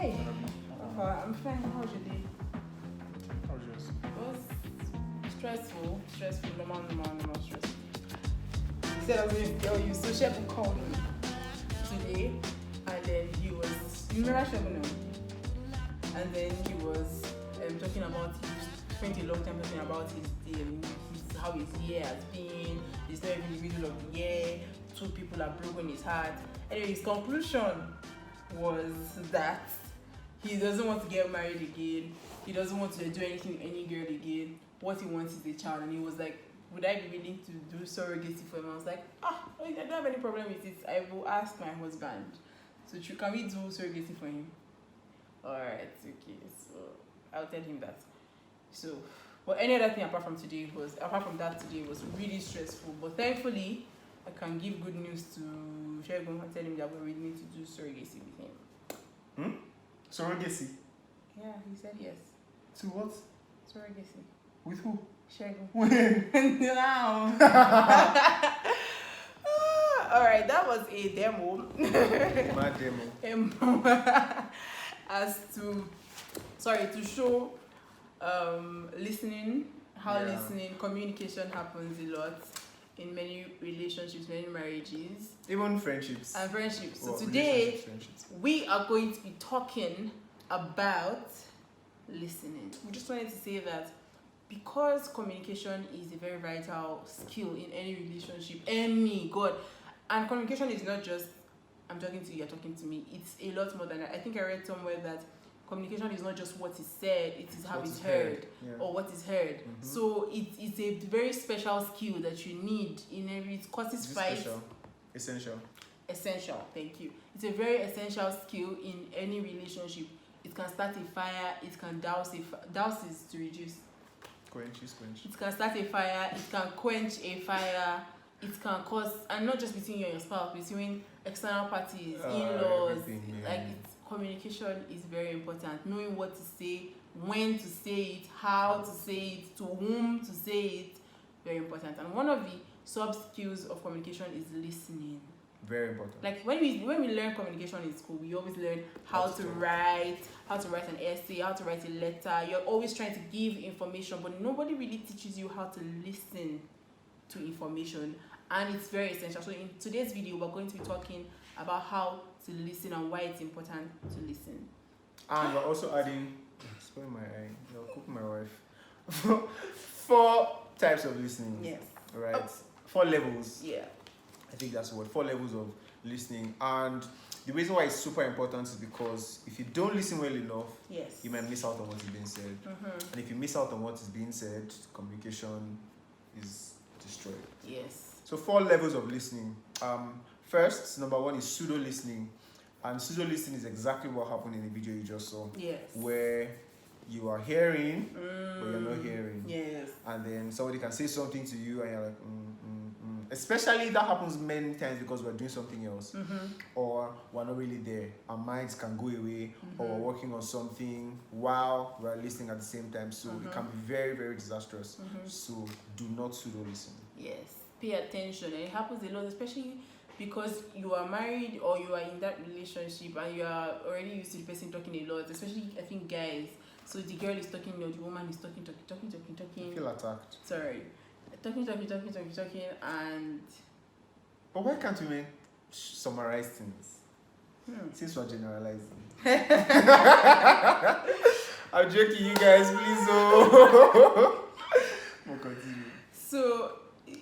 Hi. I'm fine. How's your day? How's yours? It was stressful. Normal stressful. He said I was going to tell you. So Shebu called me today, and then he was, you remember Shebu now? And then he was talking about, he spent a long time talking about how his year has been. It's not even the middle of the year. 2 people have broken his heart. Anyway, his conclusion was that he doesn't want to get married again. He doesn't want to do anything with any girl again. What he wants is a child. And he was like, would I be willing to do surrogacy for him? I was like, I don't have any problem with it. I will ask my husband. So can we do surrogacy for him? Alright, okay. So I'll tell him that. So, but any other thing apart from that today was really stressful. But thankfully, I can give good news to Shegun and tell him that we're willing to do surrogacy with him. Surrogacy? Yeah, he said yes. To what? Surrogacy. With who? Shegun. When? Now. Alright, that was a demo. My demo. To show listening, listening, communication happens a lot in many relationships, many marriages. Even friendships. And friendships. So well, today, we are going to be talking about listening. We just wanted to say that because communication is a very vital skill in any relationship, and communication is not just I'm talking to you, you're talking to me. It's a lot more than that. I think I read somewhere that communication is not just what is said, it is how it's heard. Yeah. Or what is heard. Mm-hmm. So it's a very special skill that you need in every, it causes fights. Essential, thank you. It's a very essential skill in any relationship. It can start a fire, it can douse is to reduce. Quench. It can start a fire, it can quench a fire, it can cause, and not just between you and your spouse, between external parties, in-laws. Communication is very important. Knowing what to say, when to say it, how to say it, to whom to say it, very important. And one of the sub skills of communication is listening. Very important. Like when we learn communication in school, we always learn how to write an essay, how to write a letter. You're always trying to give information, but nobody really teaches you how to listen to information, and it's very essential. So in today's video, we're going to be talking about how to listen and why it's important to listen. And we're also adding, spoil my eye, cook my wife. 4 types of listening. Yes. Right. 4 levels. Yeah. I think that's the word. 4 levels of listening. And the reason why it's super important is because if you don't listen well enough, yes, you might miss out on what is being said. Mm-hmm. And if you miss out on what is being said, communication is destroyed. Yes. So 4 levels of listening. First, number 1 is pseudo listening, and pseudo listening is exactly what happened in the video you just saw. Yes. Where you are hearing, but you're not hearing. Yes. And then somebody can say something to you, and you're like, Especially that happens many times because we're doing something else, or we're not really there. Our minds can go away, or we're working on something while we're listening at the same time. So it can be very, very disastrous. So do not pseudo listen. Yes. Pay attention, and it happens a lot, especially because you are married or you are in that relationship and you are already used to the person talking a lot, especially I think guys. So the girl is talking or the woman is talking. I feel attacked. Sorry. Talking, and... But why can't women summarize things? Since we're generalizing. I'm joking, you guys, please. We'll continue. So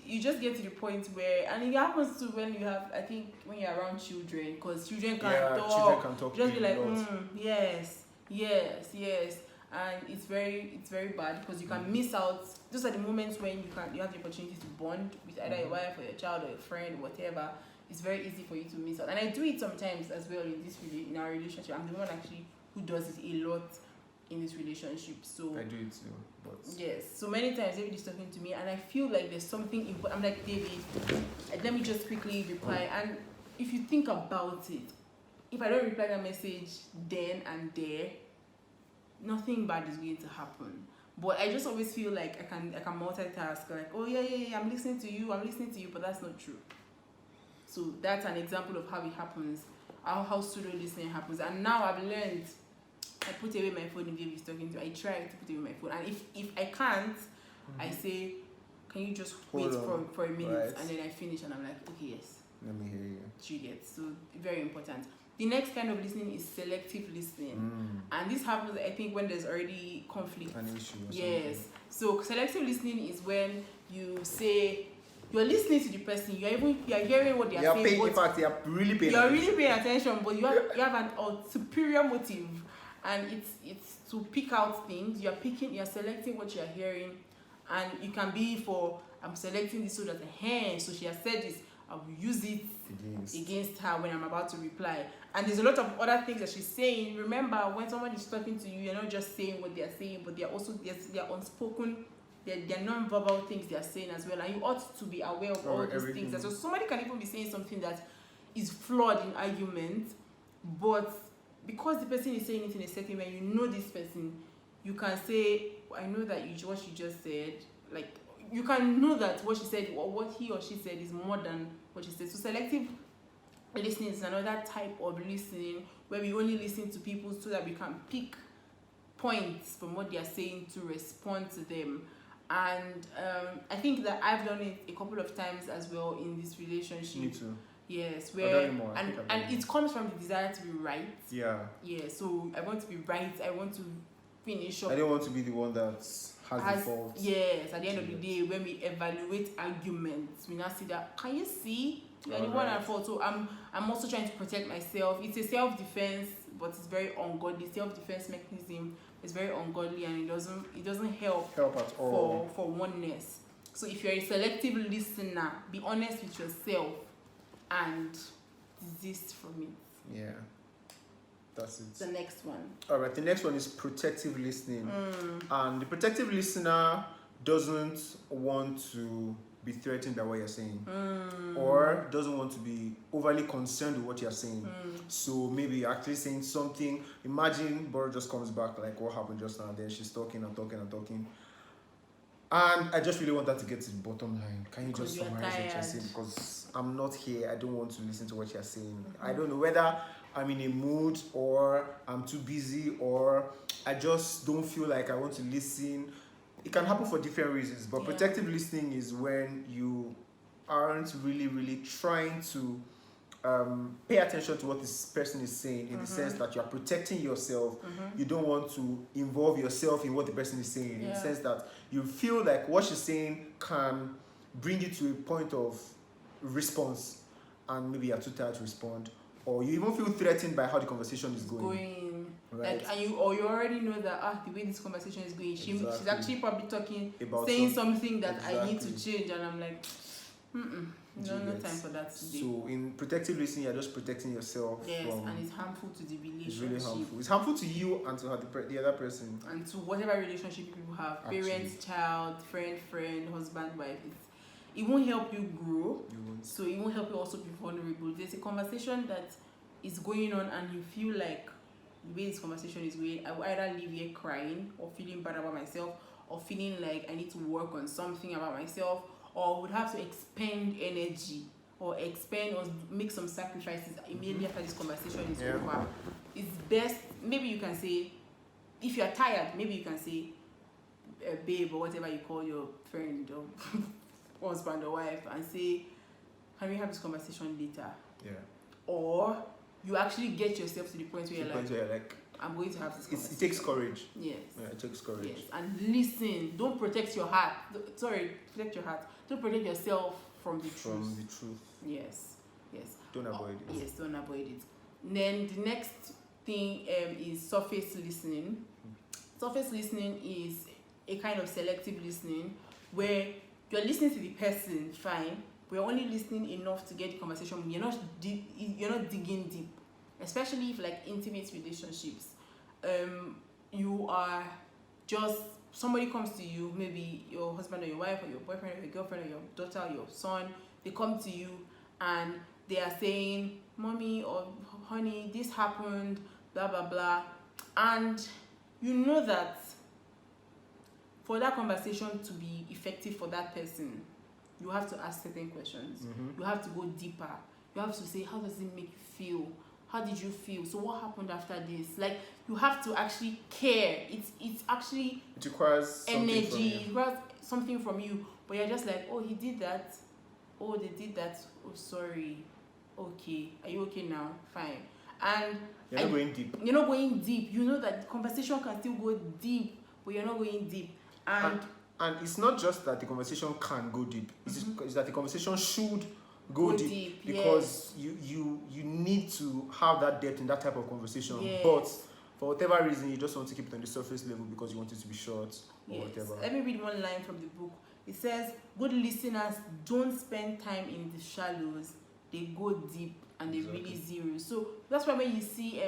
you just get to the point where, and it happens to when you have, I think, when you're around children, because children can talk. Children can talk. You just be like, yes, and it's very bad because you can miss out. Those are the moments when you have the opportunity to bond with either your wife or your child or your friend or whatever. It's very easy for you to miss out, and I do it sometimes as well in our relationship. I'm the one actually who does it a lot in this relationship. So I do it too. But yes, so many times David is talking to me and I feel like there's something important. I'm like, David, let me just quickly reply. And if you think about it, if I don't reply that message then and there, nothing bad is going to happen. But I just always feel like I can multitask, like, oh yeah, I'm listening to you, but that's not true. So that's an example of how it happens, how pseudo listening happens. And now I've learned I put away my phone if baby is talking to. I try to put away my phone, and if I can't, I say, can you just wait for a minute, right. and then I finish, and I'm like, okay, yes. Let me hear you. You get. So very important. The next kind of listening is selective listening, and this happens, I think, when there's already conflict. An issue. Yes. So selective listening is when you say you're listening to the person, you're hearing what they're saying. In fact, you're really paying. You're really paying attention, but you have an superior motive, and it's to pick out things. You're selecting what you're hearing, and it can be for, I'm selecting this so that so she has said this, I will use it against her when I'm about to reply. And there's a lot of other things that she's saying. Remember, when someone is talking to you, you're not just saying what they're saying, but they're also they're unspoken, they're non-verbal things they're saying as well. And you ought to be aware of all these things. And so somebody can even be saying something that is flawed in argument, but because the person is saying it in a certain way, you know this person, you can say, I know that what you just said, like, you can know that what she said or what he or she said is more than what she said. So selective listening is another type of listening where we only listen to people so that we can pick points from what they are saying to respond to them. And I think that I've done it a couple of times as well in this relationship. Me too. Yes, where and it comes from the desire to be right. Yeah. Yeah. So I want to be right. I want to finish up. I don't want to be the one that has the fault. Yes. At the end of the day, when we evaluate arguments, we now see that, can you see? You're the one at fault. So I'm also trying to protect myself. It's a self-defense, but it's very ungodly. Self-defense mechanism is very ungodly, and it doesn't help at all for oneness. So if you're a selective listener, be honest with yourself and desist from it. Yeah. That's it. The next one. All right. The next one is protective listening. And the protective listener doesn't want to be threatened by what you're saying, or doesn't want to be overly concerned with what you're saying. So maybe you're actually saying something. Imagine Barbara just comes back like what happened just now, and then she's talking and talking. And I just really want that to get to the bottom line. Can you just summarize what you're saying? Because I'm not here. I don't want to listen to what you're saying. I don't know whether I'm in a mood or I'm too busy or I just don't feel like I want to listen. It can happen for different reasons, but protective listening is when you aren't really trying to pay attention to what this person is saying, in the sense that you are protecting yourself. You don't want to involve yourself in what the person is saying, in the sense that you feel like what she's saying can bring you to a point of response, and maybe you're too tired to respond, or you even feel threatened by how the conversation is going. Right. Like, and you already know that the way this conversation is going, she's actually probably talking about saying something that I need to change, and I'm like, no time for that today. So in protective listening, you're just protecting yourself. Yes, and it's harmful to the relationship. It's really harmful. It's harmful to you and to the other person, and to whatever relationship people have, parents, child, friend, husband, wife. It won't help you grow. So it won't help you also be vulnerable. There's a conversation that is going on, and you feel like the way this conversation is going, I will either leave here crying or feeling bad about myself, or feeling like I need to work on something about myself, or would have to expend energy or make some sacrifices immediately after this conversation is over. It's best, maybe you can say, if you're tired, maybe you can say, babe, or whatever you call your friend or husband or wife, and say, can we have this conversation later? Yeah. Or you actually get yourself to the point where you're like, I'm going to have this conversation. It takes courage. Yes. Yeah, it takes courage. Yes. And listen. Don't protect your heart. Protect your heart. Don't protect yourself from the truth. From the truth. Yes. Don't avoid it. Yes, don't avoid it. Then the next thing is surface listening. Surface listening is a kind of selective listening where you're listening to the person, fine. We're only listening enough to get the conversation. You're not digging deep, especially if like intimate relationships. You are just, somebody comes to you, maybe your husband or your wife or your boyfriend or your girlfriend or your daughter or your son. They come to you and they are saying, "Mommy" or "Honey, this happened," blah blah blah, and you know that for that conversation to be effective for that person, you have to ask certain questions. You have to go deeper. You have to say, how does it make you feel? how did you feel? So what happened after this? Like, you have to actually care. It's actually, it requires energy, something from you. it requires something from you. But you're just like, oh, he did that. Oh, they did that. Oh, sorry. Okay. Are you okay now? Fine. And You're not going deep. you're not going deep. You know that the conversation can still go deep, but you're not going deep. And it's not just that the conversation can go deep. It's that the conversation should go deep, because you need to have that depth in that type of conversation. Yes. But for whatever reason, you just want to keep it on the surface level because you want it to be short or whatever. Let me read one line from the book. It says, good listeners don't spend time in the shallows. They go deep and they really zero. So that's why when you see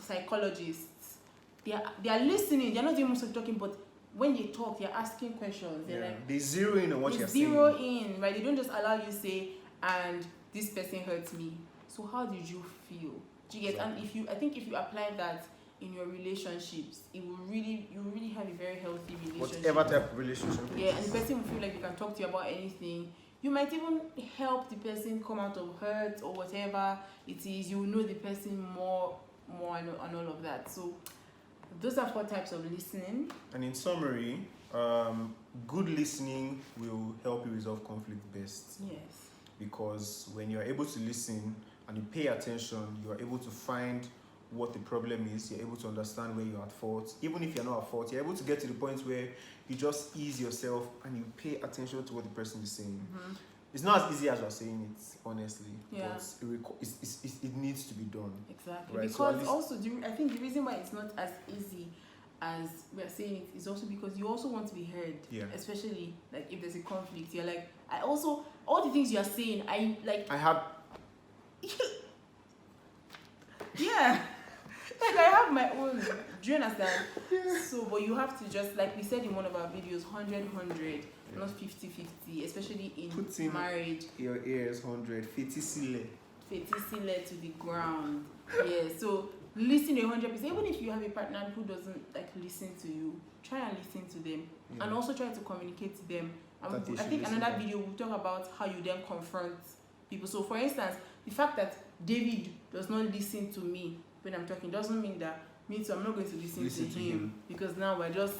psychologists, they are listening. They're not doing most of the talking, but when they talk, they're asking questions. They're like, they zero in on what you're saying. Zero in, right? They don't just allow you say, and this person hurts me. So how did you feel? Do you get? Exactly. And I think if you apply that in your relationships, you really have a very healthy relationship. Whatever type of relationship. Yeah, and the person will feel like they can talk to you about anything. You might even help the person come out of hurt or whatever it is. You will know the person more and all of that. So those are 4 types of listening. And in summary, good listening will help you resolve conflict best. Yes. Because when you're able to listen and you pay attention, you are able to find what the problem is. You're able to understand where you're at fault. Even if you're not at fault, you're able to get to the point where you just ease yourself and you pay attention to what the person is saying. It's not as easy as we're saying it, honestly. Yeah. But it needs to be done. Exactly. Right? Because I think the reason why it's not as easy as we're saying it is also because you also want to be heard. Yeah. Especially like if there's a conflict, you're like, I also, all the things you're saying, I have yeah. Like I have my own, do you understand? So, but you have to just, like we said in one of our videos, 100, not 50, especially in marriage. Your ears 100, fetisile To the ground. Yeah, so listen 100%. Even if you have a partner who doesn't like listen to you, try and listen to them. And also try to communicate to them. And I think another video we'll talk about how you then confront people. So for instance, the fact that David does not listen to me when I'm talking doesn't mean that me too, I'm not going to listen to him, because now we're just,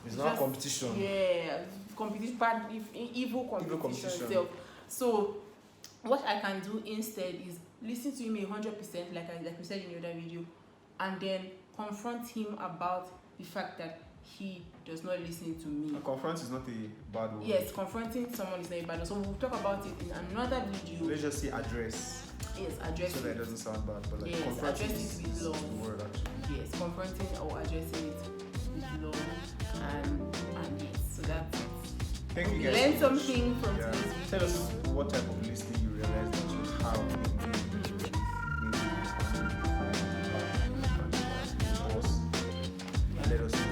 it's not competition. Yeah, competition, bad, evil competition. So what I can do instead is listen to him 100%, like we said in the other video, and then confront him about the fact that he does not listen to me. And confront is not a bad word. Yes, confronting someone is not a bad word. So we'll talk about it in another video. Let's just say address. Yes, address so it. that it doesn't sound bad, but like yes, address it with love. The word actually. Yes, confronting or addressing it with love, and yes, so that's it. Thank you guys. Learn something from today's video. Tell us what type of listening you realize that you have. Let us know.